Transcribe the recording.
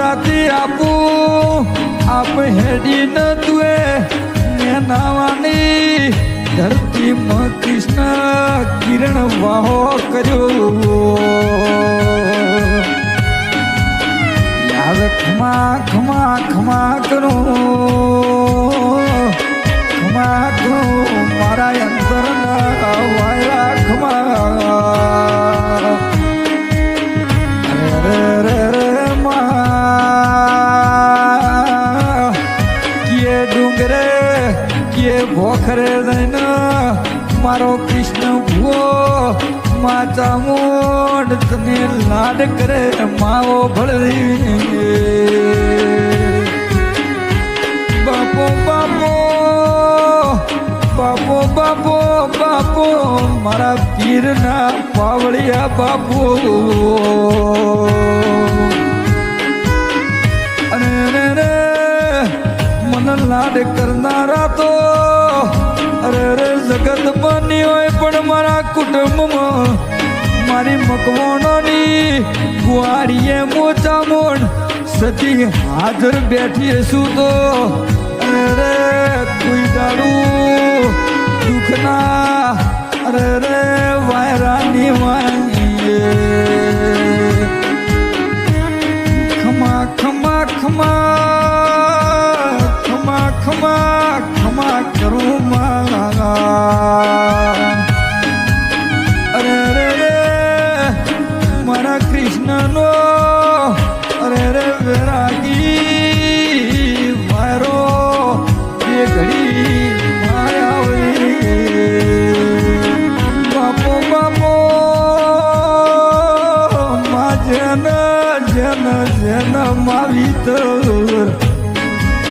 રાતી આપું આપ હેડી ન તુએ નાવાની ધરતીમાં કૃષ્ણ કિરણ વાહો કર્યો યાદ ખમા ખમા ખમા કરું ખમા કરું મારા અંતરના વાયરા ખમા રે રે રે મા કિયે ડુંગરે કિયે ભોખરે દઈને મારો કૃષ્ણ ભૂવો માતા મોડ તને લાડ કરે માવો ભળી બાપો બાપો બાપો બાપો બાપો મારા પીરના પાવળિયા બાપો અને રે મન લાડ કરનારા તો અરે રે જગત બની હોય પણ મારા કુટુંબમાં મારી મકવાણોની ગુવારીએ મોચા મોણ સતી હાજર બેઠી શું તો અરે કોઈ દાડું દુઃખના અરે રે વાયરાની વાંગીએ ખમા ખમા ખમા ખમા ખમા ખમા કરું મારા અરે રે રે મારા કૃષ્ણનો અરે રે વેરાગી મારો એ ઘડી માયાવી બાપો બાપો મા જેન જેન જેન માવી તર